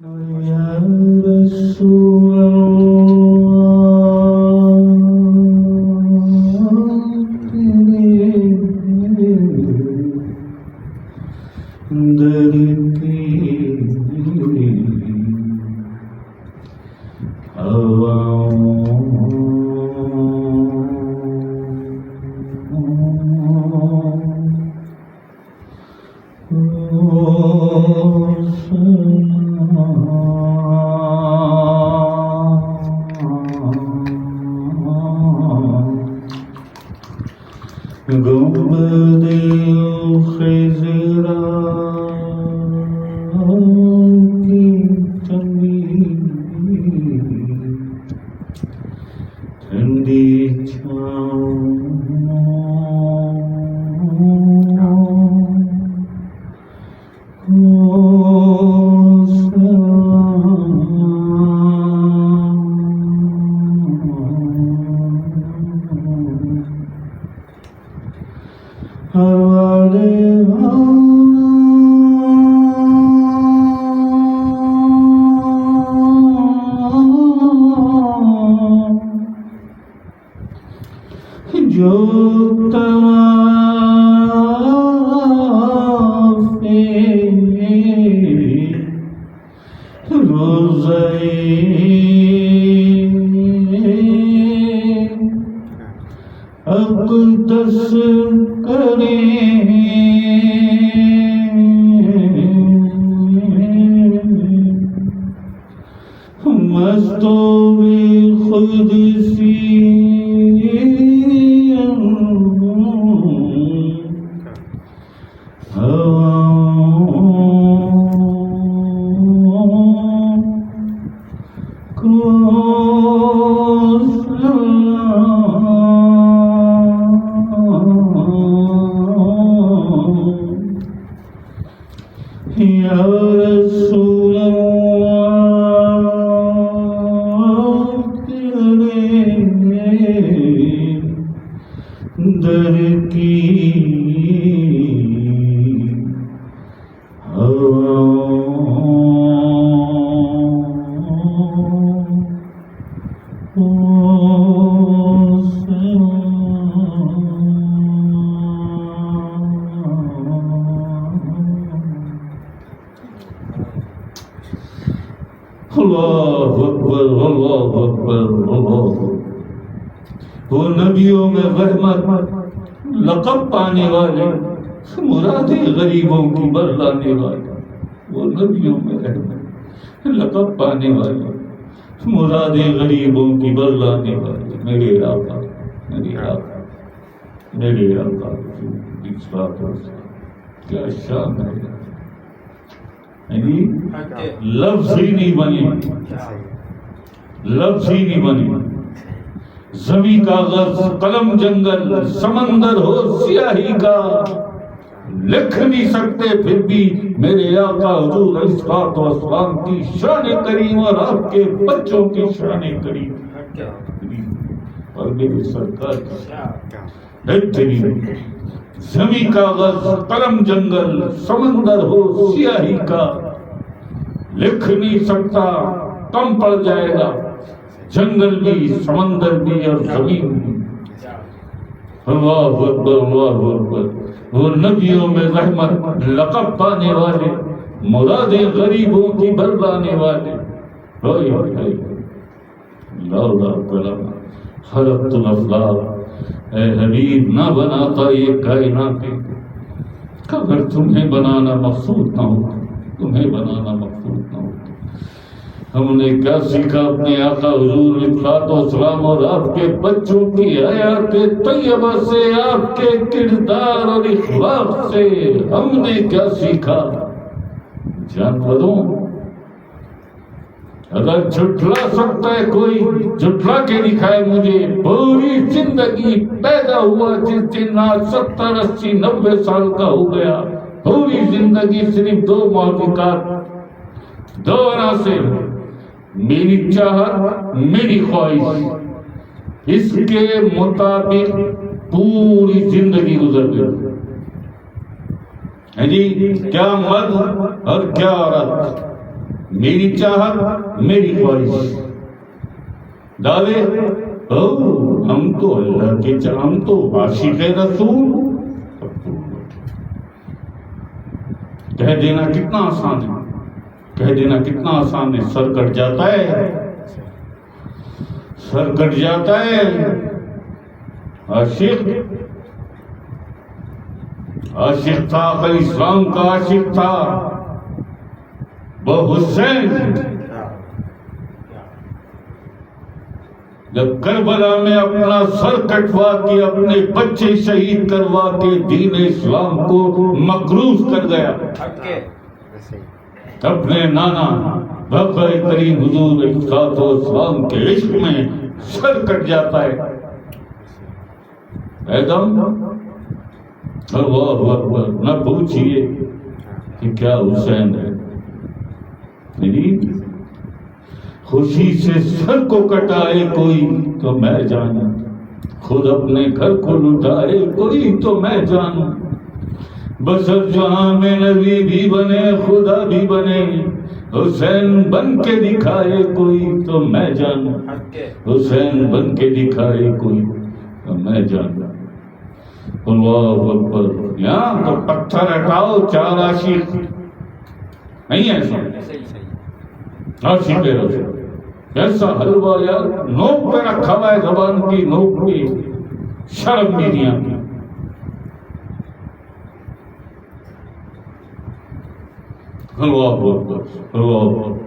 یا رسول اللہ در کی گنبد خضرا کی تنگی ٹھنڈی چھاؤں جو طواف روزہ اقدس کریں مستوں میں خود سی یا رسول اللہ تیرے در کی اللہ اکبر اللہ اکبر اللہ. وہ نبیوں میں رحمت لقب پانے والے مرادیں غریبوں کی برلانے والے. وہ نبیوں میں رحمت لقب پانے والے مرادیں غریبوں کی برلانے والے میرے آقا میرے آقا میرے آقا. اس بات کیا شان ہے. لفظ ہی نہیں بنی لفظ ہی نہیں بنی. زمیں کاغذ قلم جنگل سمندر ہو سیاہی کا لکھ نہیں سکتے پھر بھی میرے آقا حضور اسفات و اسفان کی شان کریم اور آپ کے بچوں کی شان کریم اور میرے سرکار بہترین. زمیں کاغذ قلم جنگل سمندر ہو سیاہی کا لکھ نہیں سکتا کم پڑ جائے گا جنگل بھی سمندر بھی اور زمین بھی. اللہ اکبر اللہ اکبر. وہ نبیوں میں رحمت لقب پانے والے مرادیں غریبوں کی برلانے والے. لولا کلام خلقت الافلاق. اے حبیب نہ بناتا یہ کائنات اگر تمہیں بنانا مقصود نہ ہوتا تمہیں بنانا مقصود نہ ہوتا. ہم نے کیا سیکھا اپنے آقا حضور اطلاعات و اسلام اور آپ کے بچوں کی حیات طیبہ سے آپ کے کردار اور اخلاق سے ہم نے کیا سیکھا. جانوروں اگر جھٹلا سکتا ہے کوئی جھٹلا کے دکھائے مجھے. پوری زندگی پیدا ہوا جس دن آج 70 80 90 سال کا ہو گیا پوری زندگی صرف 2 محققات 2 عناصر میری چاہت میری خواہش اس کے مطابق پوری زندگی گزر گئی. جی کیا مرد اور کیا عورت میری چاہت میری خواہش دعوے ہم تو اللہ کے ہم تو عاشق رسول. کہہ دینا کتنا آسان ہے, کہہ دینا کتنا آسان ہے. سر کٹ جاتا ہے, سر کٹ جاتا ہے. عاشق عاشق تھا, علیہ السلام کا عاشق تھا وہ حسین. جب کربلا میں اپنا سر کٹوا کے اپنے بچے شہید کروا کے دین اسلام کو مقروض کر گیا, اپنے نانا بابا کریم حضور اسلام کے عشق میں سر کٹ جاتا ہے. ایدم اللہ اکبر, نہ پوچھئے کہ کیا حسین ہے. میری خوشی سے سر کو کٹائے کوئی تو میں جانوں, خود اپنے گھر کو لٹائے کوئی تو میں جانوں. بشر جہاں میں نبی بھی بنے خدا بھی بنے, حسین بن کے دکھائے کوئی تو میں جانوں, حسین بن کے دکھائے کوئی تو میں جانوں. اللہ اکبر. یہاں تو پتھر ہٹاؤ چار عاشق نہیں ہے ایسا عاشق رسول. ایسا حلوہ یار نوک پہ رکھا ہوا ہے, زبان کی نوک پہ, شرم بھی نہیں آتی. اللہ اکبر, اللہ اکبر.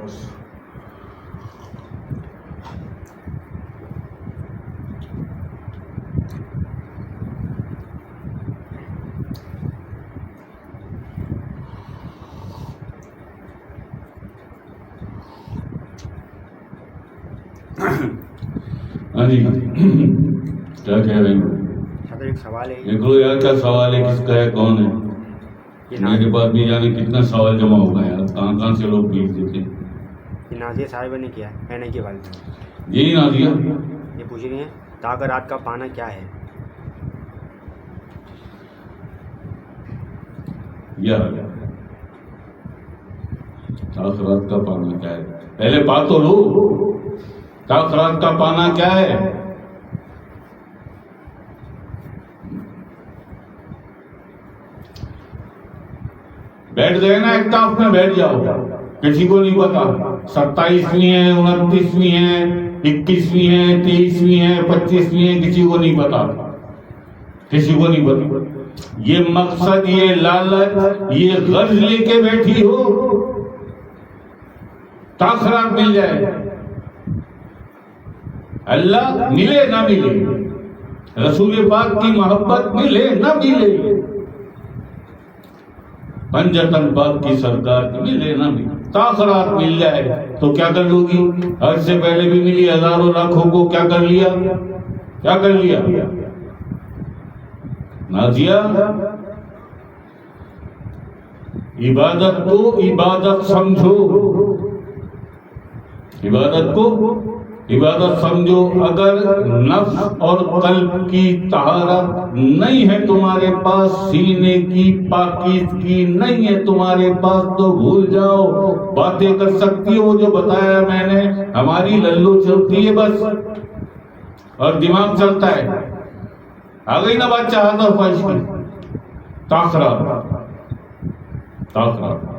ہاں جی کیا کہہ رہے ہیں؟ ایک سوال ہے. دیکھ لو یار کیا سوال ہے, کس کا ہے, کون ہے. میرے پاس بھی جانے کتنے سوال جمع ہو گئے یار, کہاں کہاں سے لوگ بھیج دیتے. یہ نازیہ صاحبہ نے کیا ہے نہیں کے والد یہی نازیہ یہ پوچھ رہی ہیں تاکہ رات کا پانا کیا ہے. یار تاخرات کا پانا کیا ہے, پہلے بات تو لو. تاخرات کا پانا کیا ہے؟ بیٹھ گئے نا ایک طرف میں بیٹھ جاؤ, کسی کو نہیں پتا 27ویں ہے 29ویں ہے 21ویں ہے 23ویں ہے 25ویں ہے, کسی کو نہیں پتا, کسی کو نہیں پتا. یہ مقصد, یہ لالچ, یہ غرض لے کے بیٹھی ہو تاخرات مل جائے. اللہ ملے نہ ملے, رسول پاک کی محبت ملے نہ ملے, پنجتن پاک کی سرکار کی ملے نہ ملے, تاخرات مل جائے تو کیا کر لو گی. حج سے پہلے بھی ملی, ہزاروں لاکھوں کو کیا کر لیا, کیا کر لیا. نازیہ عبادت کو عبادت سمجھو, عبادت کو عبادت سمجھو. اگر نفس اور قلب کی طہارت نہیں ہے تمہارے پاس, سینے کی پاکیزگی نہیں ہے تمہارے پاس, تو بھول جاؤ. باتیں کر سکتی ہو جو بتایا میں نے, ہماری للو چلتی ہے بس اور دماغ چلتا ہے. آ گئی نا بات چاہت اور خواہش کی. تاخرات تاخرات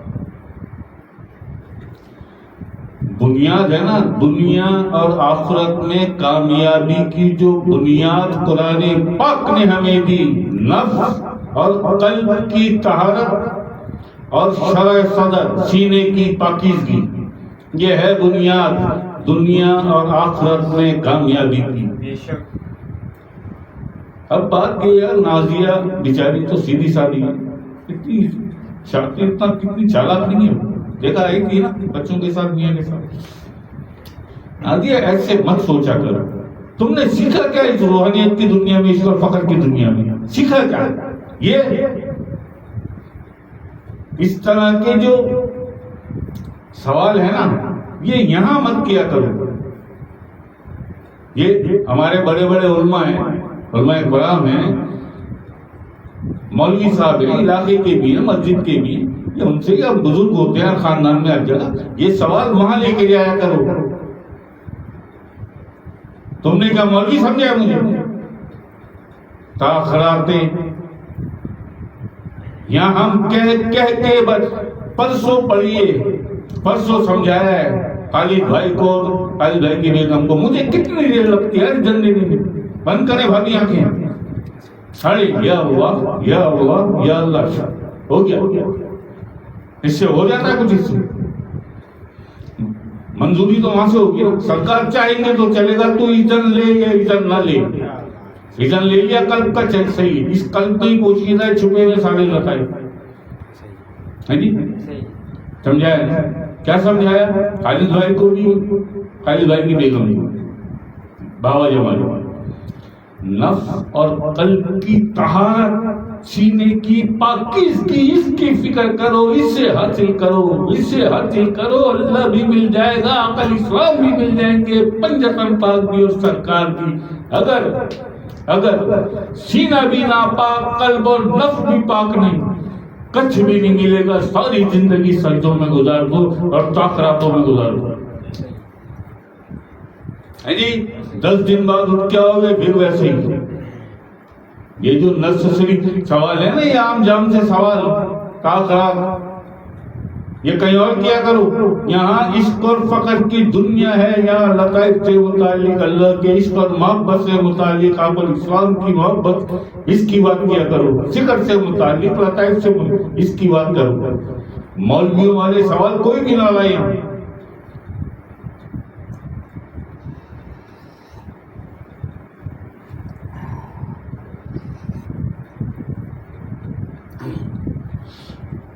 بنیاد ہے نا. دنیا اور آخرت میں کامیابی کی جو بنیاد قرآن پاک نے ہمیں دی, نفس اور قلب کی طہارت اور شرع صدر سینے کی پاکیزگی, یہ ہے بنیاد دنیا اور آخرت میں کامیابی کی. اب بات یہ ہے نازیہ بیچاری تو سیدھی سادھی ہے, اتنی کتنی چالاک نہیں ہے. دیکھا آئی تھی نا بچوں کے ساتھ میاں کے ساتھ. نازیہ ایسے مت سوچا کرو, تم نے سیکھا کیا اس روحانیت کی دنیا میں, اس فخر کی دنیا میں سیکھا کیا؟ یہ اس طرح کے جو سوال ہے نا یہ یہاں مت کیا کرو. یہ ہمارے بڑے بڑے علماء ہیں, علماء کرام ہیں, مولوی صاحب ہیں, علاقے کے بھی ہیں, مسجد کے بھی ہیں, یہ ان سے کیا بزرگ ہوتے ہیں خاندان میں ہر جگہ، یہ سوال وہاں لے کے جایا کرو. تم نے کیا مولوی سمجھا مجھے؟ تاخراتیں یہاں ہم کہہ کے بس پرسوں پڑھیے، پرسوں سمجھایا ہے خالد بھائی کو، خالد بھائی کی بیگم کو. مجھے کتنی دیر لگتی ہے جلدی میں. بند کرے بھابھی آنکھیں، ساڑھے یا اللہ یا اللہ یا اللہ، ہو گیا. اس سے ہو جاتا ہے کچھ، اس سے منظوری تو وہاں سے ہوگی. سرکار چاہیں گے تو چلے گا. تو اذن لے یا اذن نہ لے، اذن لے لیا قلب کا چل صحیح. اس قلب کو ہی پوچھیے چھپے میں سارے لتائے. ہے جی سمجھایا؟ کیا سمجھایا؟ خالد بھائی کو بھی، خالد بھائی کی بیگم بھی، بابا جمال. نفس اور قلب کی طہارت، سینے کی پاکیزگی، اس کی فکر کرو، اس سے حاصل کرو، اس سے حاصل کرو. اللہ بھی مل جائے گا، عقل اسلام بھی مل جائیں گے، پنجتن پاک بھی اور سرکار بھی. اگر سینہ بھی ناپاک، قلب اور نفس بھی پاک نہیں، کچھ بھی نہیں ملے گا. ساری زندگی سجدوں میں گزار دو اور تاخراتوں میں گزار دو. جی 10 دن بعد اٹھ کیا ہوگے پھر ویسے ہی. یہ جو نسری سوال ہے نا، یہ عام جام سے سوال تاخرات، یہ کہیں اور کیا کرو. یہاں عشق اور فقر کی دنیا ہے، یہاں لطائف سے متعلق، اللہ کے عشق اور محبت سے متعلق، آپ اسلام کی محبت، اس کی بات کیا کرو. ذکر سے متعلق، لطائف سے اس کی بات کرو. مولویوں والے سوال کوئی بھی نہ لائے.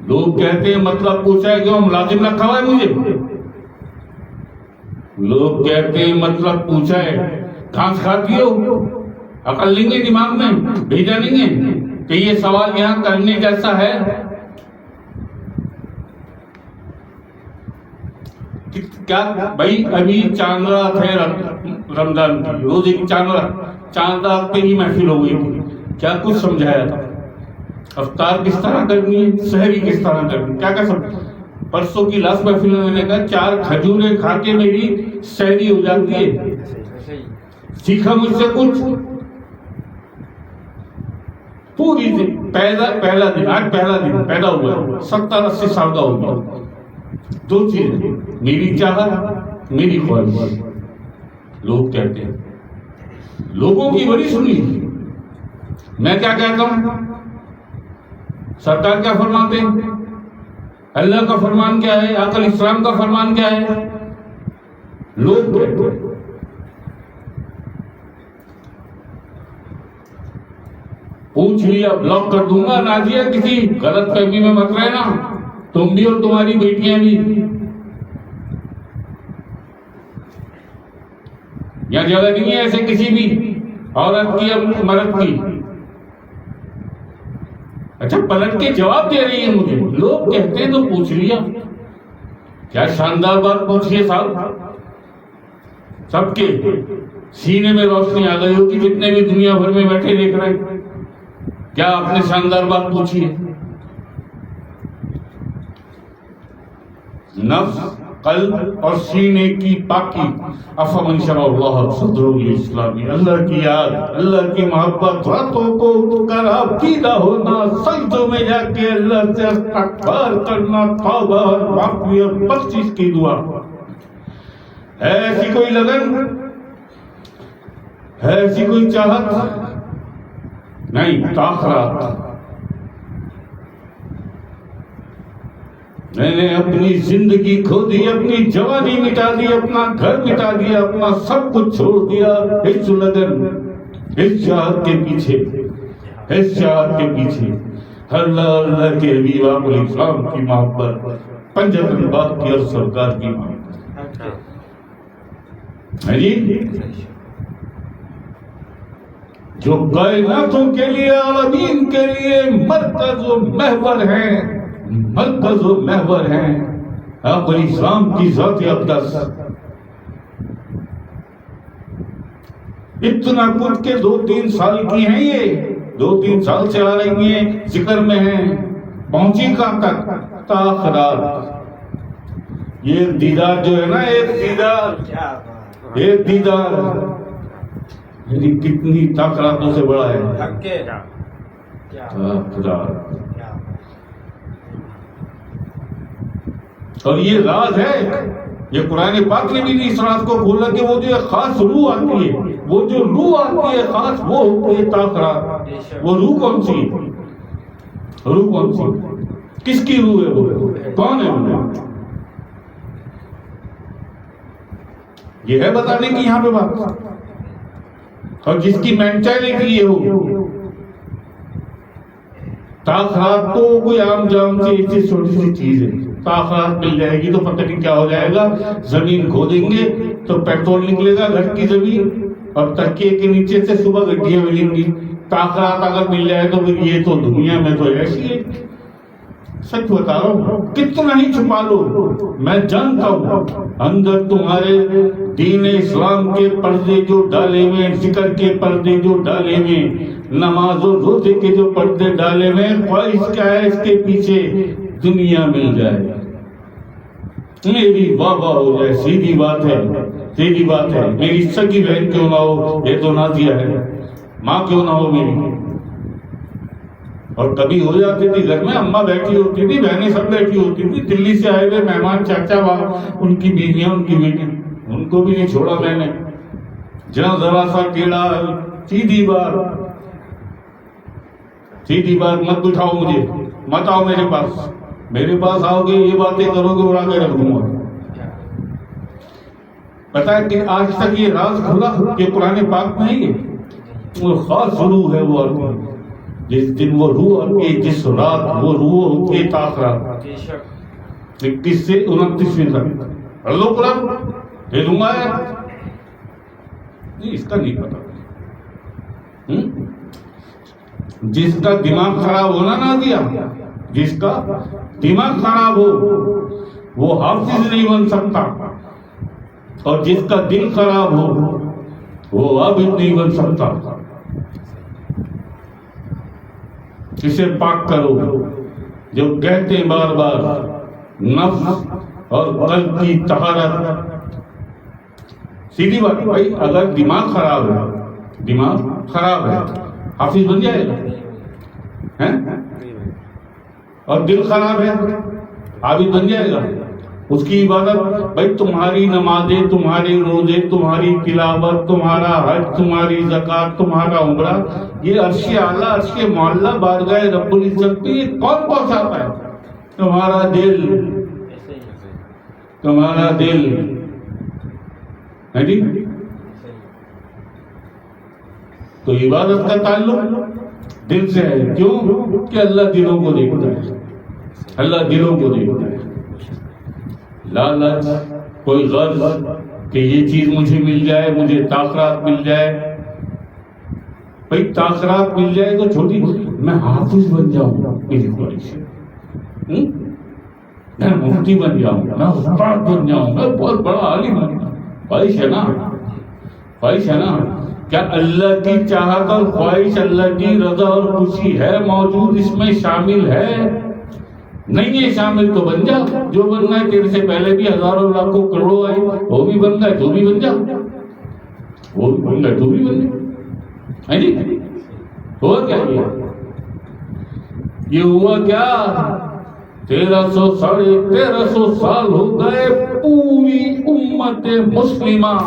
لوگ کہتے ہیں مطلب پوچھا ہے کیوں، ملازم رکھا ہوا ہے مجھے. لوگ کہتے ہیں مطلب پوچھا ہے، گھاس کھاتی ہو، عقل لیں گے دماغ میں، بھیجا نہیں ہے کہ یہ سوال یہاں کرنے جیسا ہے. کیا بھائی ابھی چاند رات ہے رمضان کی، روزے کی چاند رات پہ ہی محفل ہو گئی تھی. کیا کچھ سمجھایا تھا؟ افطار کس طرح کرنی ہے، سحری کس طرح کرنی، کیا کیا سمجھ. پرسوں کی لاسٹ محفل میں نے کہا 4 کھجوریں کھا کے میری سحری ہو جاتی ہے. سیکھا مجھ سے کچھ؟ پوری دن پہلا دن، آج پہلا دن پیدا ہوا، 70-80 سال کا ہو گیا. 2 چیزیں، میری چاہت، میری خواہش. لوگ کہتے ہیں، لوگوں کی بڑی سنی. میں کیا کہتا ہوں؟ سرکار کیا فرماتے ہیں؟ اللہ کا فرمان کیا ہے؟ عقل اسلام کا فرمان کیا ہے؟ لوگ پوچھ لیا، بلاک کر دوں گا. نازیہ کسی غلط فہمی میں مت رہنا، تم بھی اور تمہاری بیٹیاں بھی. یہاں جگہ نہیں ہے ایسے کسی بھی عورت کی یا مرد کی. اچھا پلٹ کے جواب دے رہی ہے مجھے. لوگ کہتے ہیں تو پوچھ لیا. کیا شاندار بات پوچھیے صاحب. سب کے سینے میں روشنی آ گئی ہوگی جتنے بھی دنیا بھر میں بیٹھے دیکھ رہے ہیں. کیا آپ نے شاندار بات پوچھی ہے؟ نفس، قلب اور سینے کی پاکی. افمن شرح اللہ صدرہ الاسلامی. اللہ کی یاد، اللہ کی محبت، راتوں کو اٹھ کر عقیدہ ہونا، سجدوں میں جا کے اللہ سے استغفار کرنا، توبہ اور معافی اور بخشش کی دعا. ہے ایسی کوئی لگن؟ ہے ایسی کوئی چاہت؟ نہیں. تاخرات. میں نے اپنی زندگی کھو دی، اپنی جوانی مٹا دی، اپنا گھر مٹا دیا، اپنا سب کچھ چھوڑ دیا اس لگن، اس چاہت کے پیچھے، اس چاہت کے پیچھے. اللہ اللہ کے حبیب آپ علیہ السلام کی محبت، پنجتن پاک کی اور سرکار کی محبت ہے جی، جو کائناتوں کے لیے، عالمین کے لیے مرکز و محور ہیں، مرکز و محور ہیں. آپ علیہ السلام کی ذات اقدس. اتنا کچھ کے 2-3 سال کی ہیں، یہ 2-3 سال سے آ رہی ہیں، ذکر میں ہیں. پہنچی کہاں تک؟ تاخرات. یہ دیدار جو ہے نا، ایک دیدار یعنی کتنی تاخراتوں سے بڑا ہے. تاخرات. اور یہ راز ہے، یہ قرآن پاک نے بھی اس راز کو کھولا کہ وہ جو خاص روح آتی ہے، وہ جو روح آتی ہے خاص، وہ ہوتی ہے تاخرات. وہ روح کون سی؟ روح کون سی؟ کس کی روح ہے؟ وہ کون ہے؟ وہ یہ ہے بتانے کی یہاں پہ بات. اور جس کی مینٹلٹی یہ ہو، تاخرات تو کوئی عام جام سی ایسی چھوٹی سی چیز ہے. تاخرات مل جائے گی تو پتہ نہیں کیا ہو جائے گا. زمین کھودیں گے تو پیٹرول نکلے گا گھر کی زمین، اور تکیے کے نیچے سے صبح گڈیاں ملیں گی. تاخرات اگر مل جائے تو پھر یہ تو دنیا میں تو ایسی ہے. سچ بتا رہا ہوں، کتنا ہی چھپا لو، میں جانتا ہوں اندر تمہارے دین اسلام کے پردے جو ڈالے ہوئے، ذکر کے پردے جو ڈالے ہوئے، نماز و روزے کے جو پردے ڈالے ہوئے، خواہش کیا ہے اس کے پیچھے؟ دنیا مل جائے، میری واہ واہ ہو جائے. سیدھی بات ہے، سیدھی بات ہے. میری سگی بہن کیوں نہ ہو، یہ تو نازیہ ہے، ماں کیوں نہ ہو میری. اور کبھی ہو جاتی تھی گھر میں، اماں بیٹھی ہوتی تھی، بہنیں سب بیٹھی ہوتی تھی. دلی سے آئے ہوئے مہمان، چاچا وہاں، ان کی بیویاں، ان کی بیٹیاں، ان کو بھی نہیں چھوڑا میں نے. جہاں ذرا سا ٹیڑھا، سیدھی بات، سیدھی بات، مت بٹھاؤ مجھے، مت آؤ میرے پاس. میرے پاس آؤ گے یہ باتیں کرو گے، اڑا کے رکھ دوں گا. پتا ہے کہ آج تک یہ راز کھلا کہ قرآن پاک میں ہے. وہ خاص روح ہے، وہ جس دن وہ روح آتی ہے، جس رات وہ روح ہوتی ہے تاخرات. 21 سے 29 تک اللہ قرآن دے دوں گا. اس کا نہیں پتا. جس کا دماغ خراب ہونا نہ دیا، جس کا دماغ خراب ہو وہ حافظ نہیں بن سکتا، اور جس کا دل خراب ہو وہ عابد نہیں بن سکتا. اسے پاک کرو، جو کہتے ہیں بار بار، نفس اور قلب کی طہارت. سیدھی بات بھائی، اگر دماغ خراب ہے، دماغ خراب ہے، حافظ بن جائے گا، اور دل خراب ہے، عابد بن جائے گا. اس کی عبادت، بھائی تمہاری نمازیں، تمہارے روزے، تمہاری تلاوت، تمہارا حج، تمہاری زکات، تمہارا عمرہ، یہ عرش اعلیٰ، عرش معلیٰ بارگاہ رب العزت پہ یہ کون پہنچاتا ہے؟ تمہارا دل، تمہارا دل ہے جی. تو عبادت کا تعلق دل سے ہے. کیوں؟ کہ اللہ دلوں کو دیکھتا ہے، اللہ دلوں کو دیکھتا ہے. لالچ، کوئی غرض کہ یہ چیز مجھے مل جائے، مجھے تاخرات مل جائے. بھائی تاخرات مل جائے تو چھوٹی، میں حافظ بن جاؤں، میری خواہش ہے، میں مفتی بن جاؤں، میں استاد بن جاؤں، میں بہت بڑا عالم بن جاؤں. خواہش ہے نا، خواہش ہے نا. کیا اللہ کی چاہت اور خواہش، اللہ کی رضا اور خوشی ہے موجود اس میں شامل ہے؟ نہیں ہے شامل تو بن جا. جو بننا ہے، تیرے سے پہلے بھی ہزاروں لاکھوں کروڑوں آئے، وہ بھی بن گئے، تو بھی بن جا. وہ بھی بن گئے تو بھی بن جا. ہے جی. ہوا کیا؟ یہ ہوا کیا؟ 1300 ساڑھے 1300 سال ہو گئے، پوری امت مسلمہ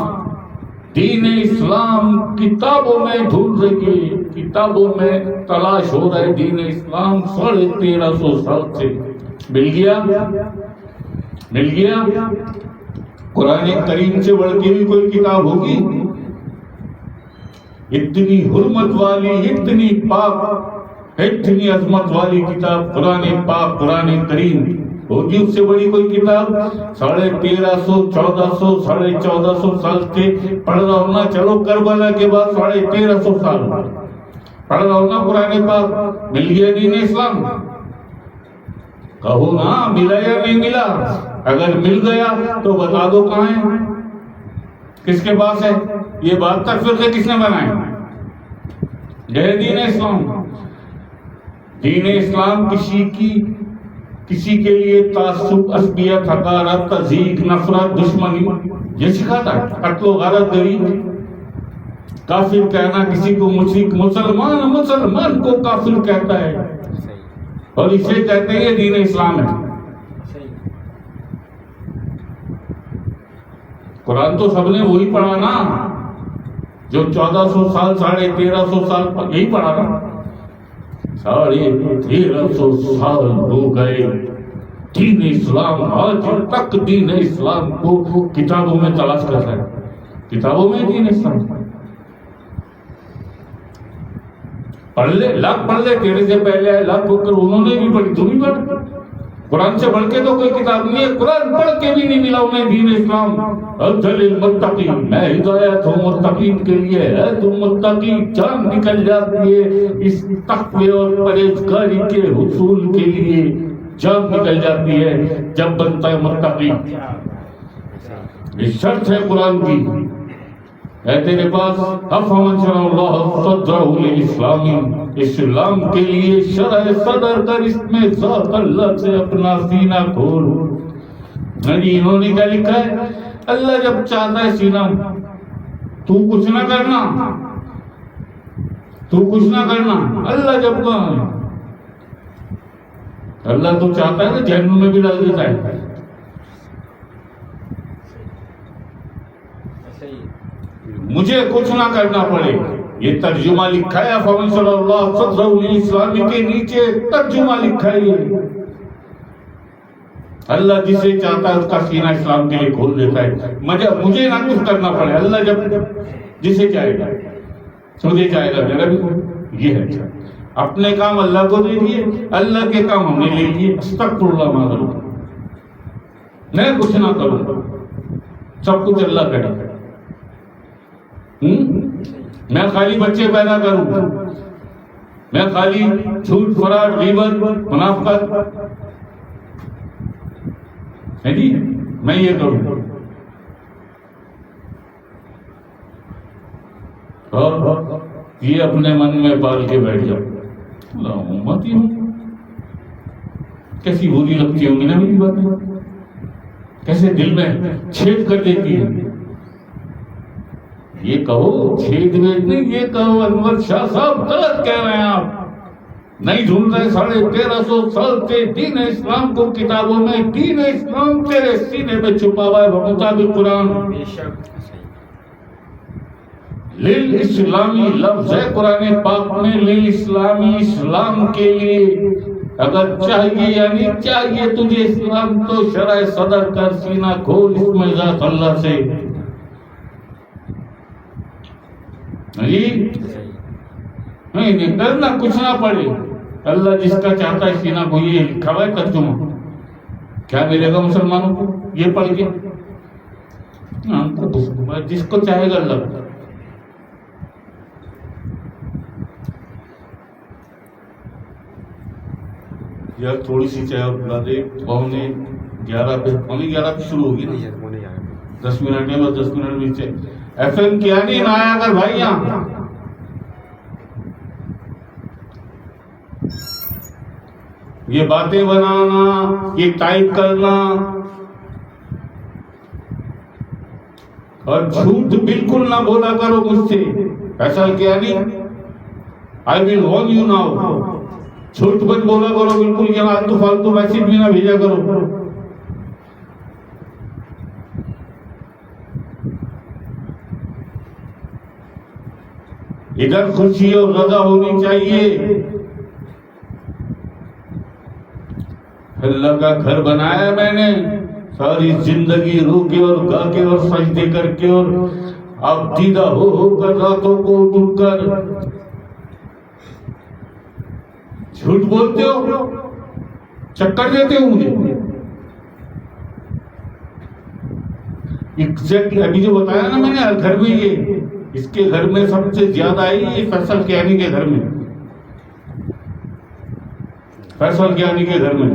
دین اسلام کتابوں میں ڈھونڈ رہی ہے، کتابوں میں تلاش ہو رہا ہے دین اسلام. 1350 سال سے مل گیا، مل گیا. قرآن کریم سے بڑھ کے بھی کوئی کتاب ہوگی؟ اتنی حرمت والی، اتنی پاک، اتنی عظمت والی کتاب قرآن پاک، قرآن کریم ہوگی؟ اس سے بڑی کوئی کتاب 1350 1400 1450 سال سے پڑھ رہا ہوں نا. چلو کربلا کے بعد 1350 سال پڑھ رہا ہوں نا قرآن پاک. مل گیا دین اسلام؟ کہو نا، ملا یا نہیں ملا؟ اگر مل گیا تو بتا دو کہاں ہے، کس کے پاس ہے؟ یہ 72 فرقے کس نے بنائے؟ یہ دین اسلام. دین اسلام کسی کے لیے تعصب، عصبیت، حقارت، تضییق، نفرت، دشمنی یہ سکھاتا ہے. قتل و غارت گری، کافر کہنا کسی کو مشرک، مسلمان کو کافر کہتا ہے اور اسے کہتے ہیں یہ دین اسلام ہے. قرآن تو سب نے وہی پڑھا نا جو 1400 سال 1350 سال یہی پڑھا نا. 1350 سال ہو گئے دین اسلام آج تک دین اسلام کو کتابوں میں تلاش کر رہا ہے. کتابوں میں دین اسلام پڑھ لے، لاکھ پڑھ لے، تیرے سے پہلے آئے لاکھ ہو کر انہوں نے بھی پڑھی، تم بھی پڑھ. قرآن سے بڑھ کے تو کوئی کتاب نہیں ہے، قرآن پڑھ کے بھی نہیں ملا انہیں دین اسلام. افضل المتقین، میں ہدایت ہوں متقین کے لیے. ہے تم متقی، جان نکل جاتی ہے اس تقوی اور پرہیزگاری کے حصول کے لیے، جان نکل جاتی ہے جب بنتا ہے متقی. یہ شرط ہے قرآن کی. ہے تیرے پاس افمن شرح اللہ صدرہ للاسلامی، اسلام کے لیے شرح صدر کر اس میں ذات اللہ سے اپنا سینہ کھول. انہوں نے کیا لکھا ہے؟ اللہ جب چاہتا ہے سینہ، تو کچھ نہ کرنا، تو کچھ نہ کرنا. اللہ جب اللہ تو چاہتا ہے نا جہنم میں بھی ڈال دیتا ہے. مجھے کچھ نہ کرنا پڑے. یہ ترجمہ لکھا ہے فمن صلی اللہ صدرہ للاسلام کے نیچے ترجمہ لکھا ہے. یہ اللہ جسے چاہتا ہے اس کا سینہ اسلام کے لیے کھول دیتا ہے. مجھے نہ کچھ کرنا پڑے. اللہ جب جسے چاہے گا مجھے چاہے گا میرا بھی. یہ ہے اپنے کام اللہ کو دے دیے، اللہ کے کام ہم نے لے لیے. استغفر اللہ ما کروں، میں کچھ نہ کروں، سب کچھ اللہ کرے. میں خالی بچے پیدا کروں، میں خالی جھوٹ فراڈ غیبت منافقت ہے جی میں یہ کروں. اور یہ اپنے من میں پال کے بیٹھ جاؤ اللہ امتی ہوں. کیسی بری لگتی ہوں گی نا میری باتیں، کیسے دل میں چھید کر دیتی ہے. یہ کہو چھید وید نہیں، یہ کہو انور شاہ صاحب غلط کہہ رہے ہیں، آپ نہیں ڈھونڈ رہے. 1350 سال سے دین اسلام کو کتابوں میں، دین اسلام تیرے سینے میں چھپا ہوا ہے بمطابق قرآن. لیل اسلامی لفظ ہے قرآن پاک میں، لیل اسلامی اسلام کے لیے. اگر چاہیے یعنی چاہیے تجھے اسلام تو شرح صدر کر، سینہ کھول اس میں ذات اللہ سے. نہیں کرنا کچھ نہ پڑے. اللہ جس کا چاہتا ہے سینہ کو، یہ لکھا ہوا ہے ترجمہ. کیا ملے گا مسلمانوں کو یہ پڑھ کے؟ ہم کو جس کو چاہے گا اللہ. یار تھوڑی سی چائے اور بلا دے. 11:11 پہ شروع ہوگی نا، 10 منٹ میں، بس 10 منٹ میں چائے. ایف ایم کیا نہیں نہ آیا کر بھائی. یہاں یہ باتیں بنانا، یہ ٹائپ کرنا اور جھوٹ بالکل نہ بولا کرو مجھ سے. فیصل کیا نہیں، آئی ول وارن یو ناؤ. جھوٹ مت بولا کرو بالکل. یہ آلتو فالتو میسج بھی نہ بھیجا کرو. ادھر خوشی اور رضا ہونی چاہیے. اللہ کا گھر بنایا میں نے، ساری زندگی رو کے اور گا کے اور سجدے کر کے اور اب دیدہ ہو کر راتوں کو ڈوب کر. جھوٹ بولتے ہو، چکر دیتے ہو مجھے. ایگزیکٹلی ابھی جو بتایا نا میں نے، ہر گھر میں یہ، اس کے گھر میں سب سے زیادہ آئی یہ فیصل کیانی کے گھر میں. فیصل کیانی کے گھر میں.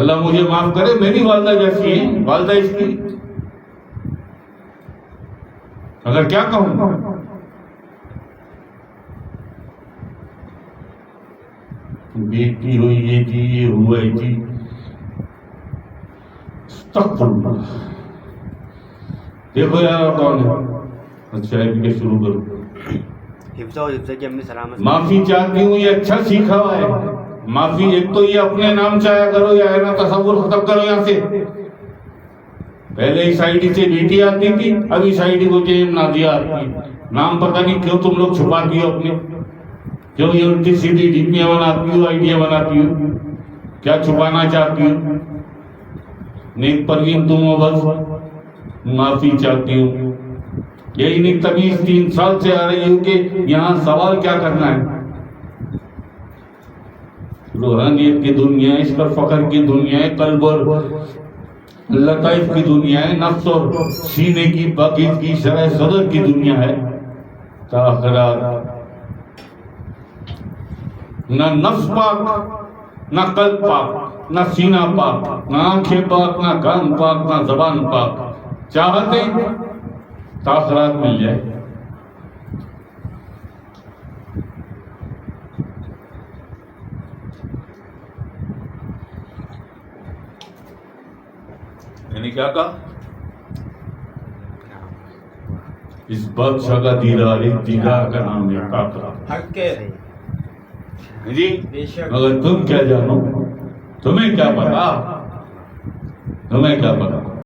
اللہ مجھے معاف کرے، میری والدہ جیسی ہے والدہ اس کی. اگر کیا کہوں، بیٹی ہوئی ہے جی، یہ ہوا ہے جی. استغفر اللہ. دیکھو یار کون ہے. اچھا ہے کہ شروع کرو. حفظہ اور حفظہ کی امی سلامت. معافی چاہتی ہوں، یہ اچھا سیکھا ہوا ہے. معافی ایک تو یہ اپنے نام چاہیا کرو یا ہے نا تصور ختم کرو یہاں سے. پہلے اس آئی ڈی سے بیٹی آتی تھی، اب اس آئی ڈی کو جیم نازیہ آتی. نام پتہ نہیں کیوں تم لوگ چھپاتی ہو اپنے، کیوں یہ الٹی سیدھی ڈپیاں بناتی ہو، آئیڈیا بناتی ہو، کیا چھپانا چاہتی ہو؟ نیک پروین تم ہو بس. معافی چاہتی ہوں. یہی نہیں تمیز 3 سال سے آ رہی ہو کہ یہاں سوال کیا کرنا ہے. روحانیت کی دنیا ہے، اس پر فخر کی دنیا ہے، قلب اور لطائف کی دنیا ہے، نفس اور سینے کی پاکیزگی شرح صدر کی دنیا ہے. تاخرات نہ نفس پاک، نہ قلب پاک، نہ سینہ پاک، نہ آنکھیں پاک، نہ کان پاک، نہ زبان پاک. چاہتے تاخرات مل جائے. میں نے کیا کہا؟ اس بادشاہ کا دیدار، اس دیدار کا نام ہے کاکرا. حق ہے جی بے شک. مگر تم کیا جانو؟ تمہیں کیا پتا؟ تمہیں کیا پتا؟